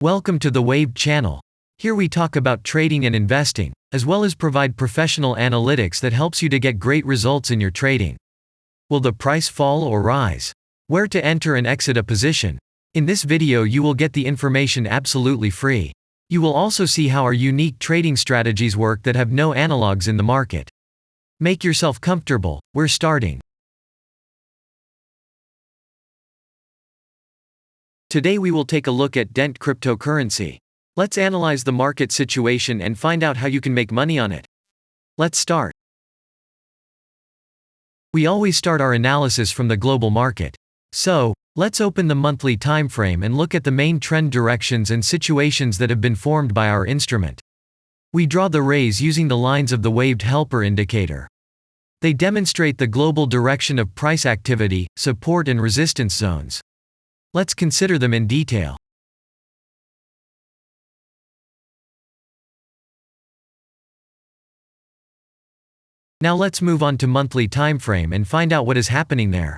Welcome to the Wave channel. Here we talk about trading and investing, as well as provide professional analytics that helps you to get great results in your trading. Will the price fall or rise? Where to enter and exit a position? In this video you will get the information absolutely free. You will also see how our unique trading strategies work that have no analogs in the market. Make yourself comfortable, we're starting. Today we will take a look at Dent cryptocurrency. Let's analyze the market situation and find out how you can make money on it. Let's start. We always start our analysis from the global market. So, let's open the monthly time frame and look at the main trend directions and situations that have been formed by our instrument. We draw the rays using the lines of the waved helper indicator. They demonstrate the global direction of price activity, support and resistance zones. Let's consider them in detail. Now let's move on to monthly time frame and find out what is happening there.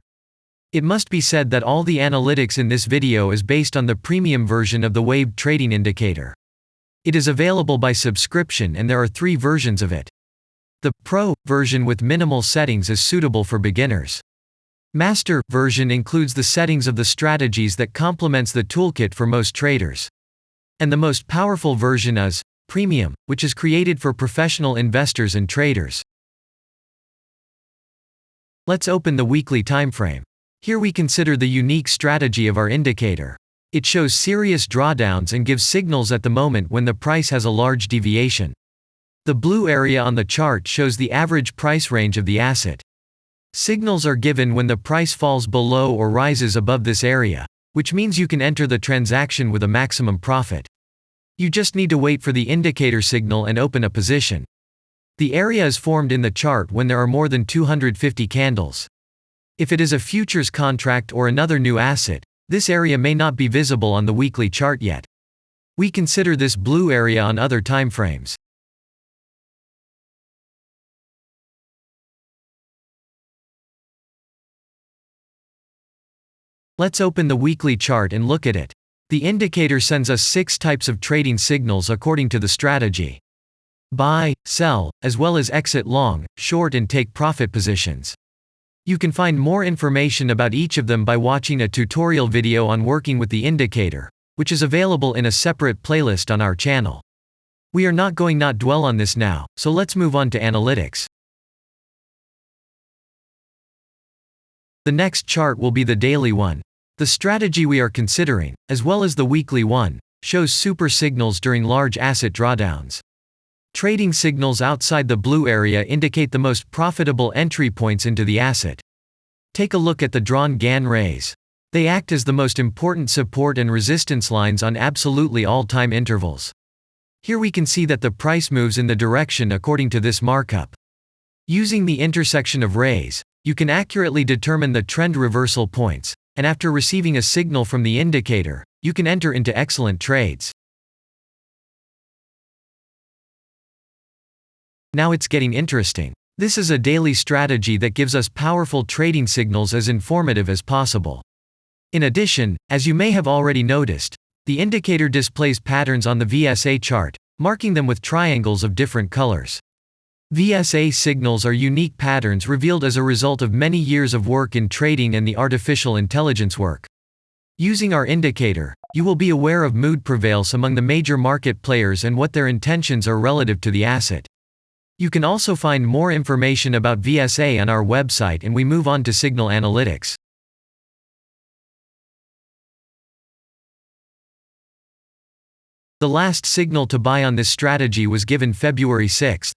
It must be said that all the analytics in this video is based on the premium version of the waved trading indicator. It is available by subscription and there are 3 versions of it. The Pro version with minimal settings is suitable for beginners. Master version includes the settings of the strategies that complements the toolkit for most traders. And the most powerful version is Premium, which is created for professional investors and traders. Let's open the weekly time frame. Here we consider the unique strategy of our indicator. It shows serious drawdowns and gives signals at the moment when the price has a large deviation. The blue area on the chart shows the average price range of the asset. Signals are given when the price falls below or rises above this area, which means you can enter the transaction with a maximum profit. You just need to wait for the indicator signal and open a position. The area is formed in the chart when there are more than 250 candles. If it is a futures contract or another new asset, this area may not be visible on the weekly chart yet. We consider this blue area on other time frames. Let's open the weekly chart and look at it. The indicator sends us 6 types of trading signals according to the strategy. Buy, sell, as well as exit long, short and take profit positions. You can find more information about each of them by watching a tutorial video on working with the indicator, which is available in a separate playlist on our channel. We are not going to dwell on this now, so let's move on to analytics. The next chart will be the daily one. The strategy we are considering, as well as the weekly one, shows super signals during large asset drawdowns. Trading signals outside the blue area indicate the most profitable entry points into the asset. Take a look at the drawn Gann rays. They act as the most important support and resistance lines on absolutely all time intervals. Here we can see that the price moves in the direction according to this markup. Using the intersection of rays, you can accurately determine the trend reversal points, and after receiving a signal from the indicator, you can enter into excellent trades. Now it's getting interesting. This is a daily strategy that gives us powerful trading signals as informative as possible. In addition, as you may have already noticed, the indicator displays patterns on the VSA chart, marking them with triangles of different colors. VSA signals are unique patterns revealed as a result of many years of work in trading and the artificial intelligence work. Using our indicator, you will be aware of mood prevails among the major market players and what their intentions are relative to the asset. You can also find more information about VSA on our website, and we move on to signal analytics. The last signal to buy on this strategy was given February 6.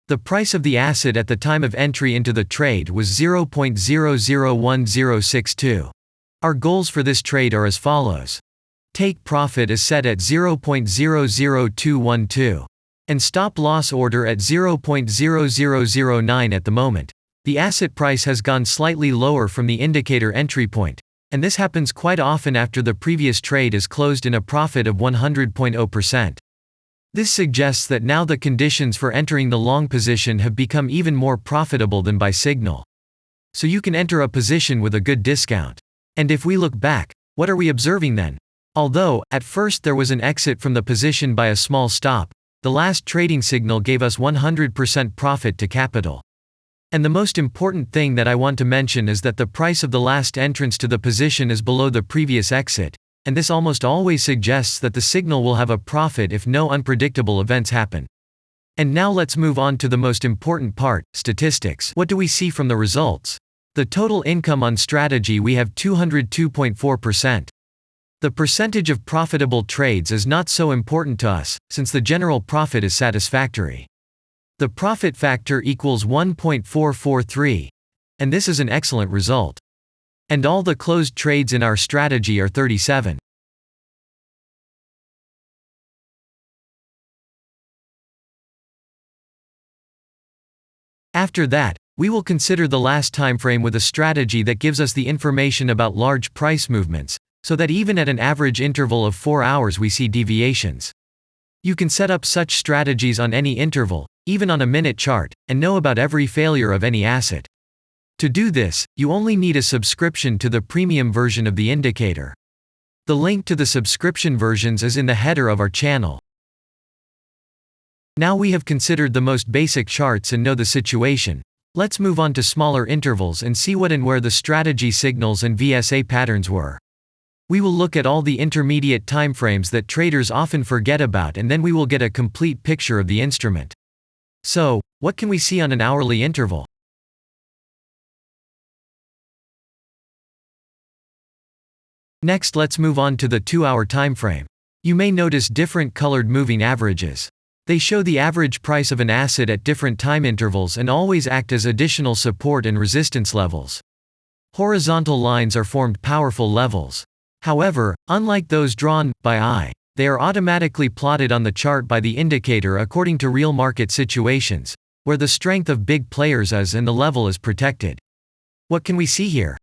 The price of the asset at the time of entry into the trade was 0.001062. Our goals for this trade are as follows. Take profit is set at 0.00212. And stop loss order at 0.0009 at the moment. The asset price has gone slightly lower from the indicator entry point, and this happens quite often after the previous trade is closed in a profit of 100.0%. This suggests that now the conditions for entering the long position have become even more profitable than by signal. So you can enter a position with a good discount. And if we look back, what are we observing then? Although, at first there was an exit from the position by a small stop, the last trading signal gave us 100% profit to capital. And the most important thing that I want to mention is that the price of the last entrance to the position is below the previous exit, and this almost always suggests that the signal will have a profit if no unpredictable events happen. And now let's move on to the most important part, statistics. What do we see from the results? The total income on strategy, we have 202.4%. The percentage of profitable trades is not so important to us, since the general profit is satisfactory. The profit factor equals 1.443, and this is an excellent result. And all the closed trades in our strategy are 37. After that, we will consider the last time frame with a strategy that gives us the information about large price movements, so that even at an average interval of 4 hours we see deviations. You can set up such strategies on any interval, even on a minute chart, and know about every failure of any asset. To do this, you only need a subscription to the premium version of the indicator. The link to the subscription versions is in the header of our channel. Now we have considered the most basic charts and know the situation. Let's move on to smaller intervals and see what and where the strategy signals and VSA patterns were. We will look at all the intermediate timeframes that traders often forget about, and then we will get a complete picture of the instrument. So, what can we see on an hourly interval? Next, let's move on to the 2-hour timeframe. You may notice different colored moving averages. They show the average price of an asset at different time intervals and always act as additional support and resistance levels. Horizontal lines are formed powerful levels. However, unlike those drawn by eye, they are automatically plotted on the chart by the indicator according to real market situations, where the strength of big players is and the level is protected. What can we see here?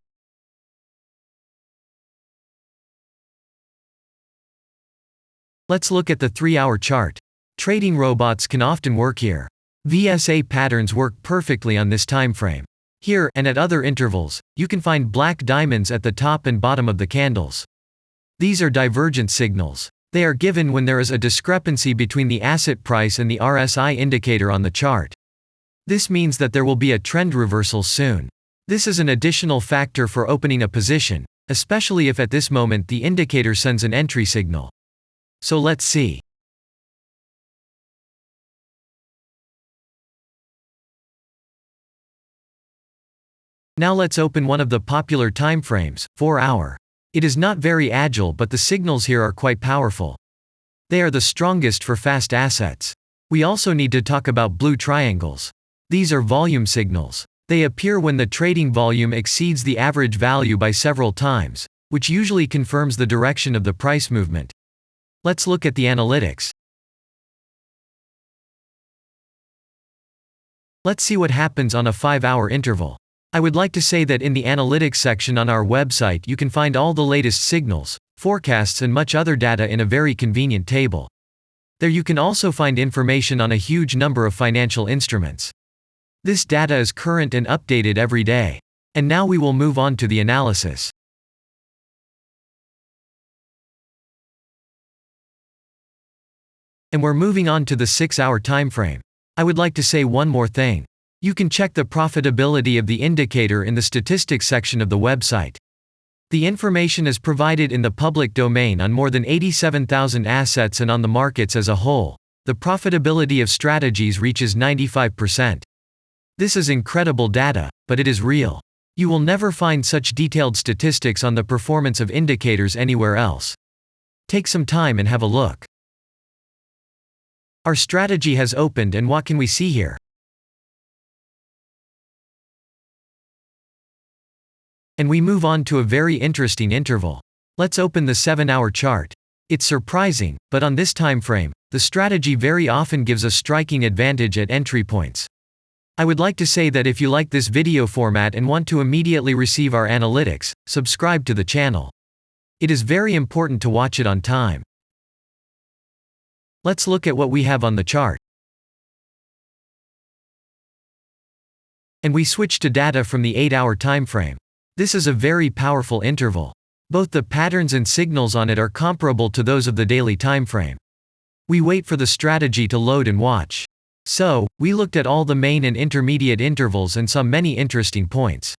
Let's look at the 3-hour chart. Trading robots can often work here. VSA patterns work perfectly on this time frame. Here, and at other intervals, you can find black diamonds at the top and bottom of the candles. These are divergent signals. They are given when there is a discrepancy between the asset price and the RSI indicator on the chart. This means that there will be a trend reversal soon. This is an additional factor for opening a position, especially if at this moment the indicator sends an entry signal. So let's see. Now let's open one of the popular timeframes, 4-hour. It is not very agile, but the signals here are quite powerful. They are the strongest for fast assets. We also need to talk about blue triangles. These are volume signals. They appear when the trading volume exceeds the average value by several times, which usually confirms the direction of the price movement. Let's look at the analytics. Let's see what happens on a 5-hour interval. I would like to say that in the analytics section on our website you can find all the latest signals, forecasts and much other data in a very convenient table. There you can also find information on a huge number of financial instruments. This data is current and updated every day. And now we will move on to the analysis. And we're moving on to the 6-hour timeframe. I would like to say one more thing. You can check the profitability of the indicator in the statistics section of the website. The information is provided in the public domain on more than 87,000 assets, and on the markets as a whole, the profitability of strategies reaches 95%. This is incredible data, but it is real. You will never find such detailed statistics on the performance of indicators anywhere else. Take some time and have a look. Our strategy has opened, and what can we see here? And we move on to a very interesting interval. Let's open the 7-hour chart. It's surprising, but on this time frame, the strategy very often gives a striking advantage at entry points. I would like to say that if you like this video format and want to immediately receive our analytics, subscribe to the channel. It is very important to watch it on time. Let's look at what we have on the chart. And we switch to data from the 8-hour time frame. This is a very powerful interval. Both the patterns and signals on it are comparable to those of the daily timeframe. We wait for the strategy to load and watch. So, we looked at all the main and intermediate intervals and saw many interesting points.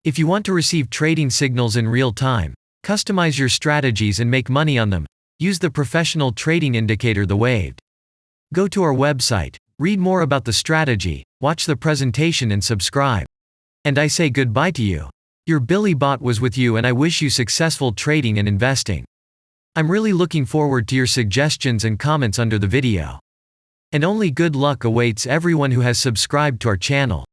If you want to receive trading signals in real time, customize your strategies and make money on them, use the professional trading indicator The Waved. Go to our website, read more about the strategy, watch the presentation and subscribe. And I say goodbye to you. Your Billy Bot was with you and I wish you successful trading and investing. I'm really looking forward to your suggestions and comments under the video. And only good luck awaits everyone who has subscribed to our channel.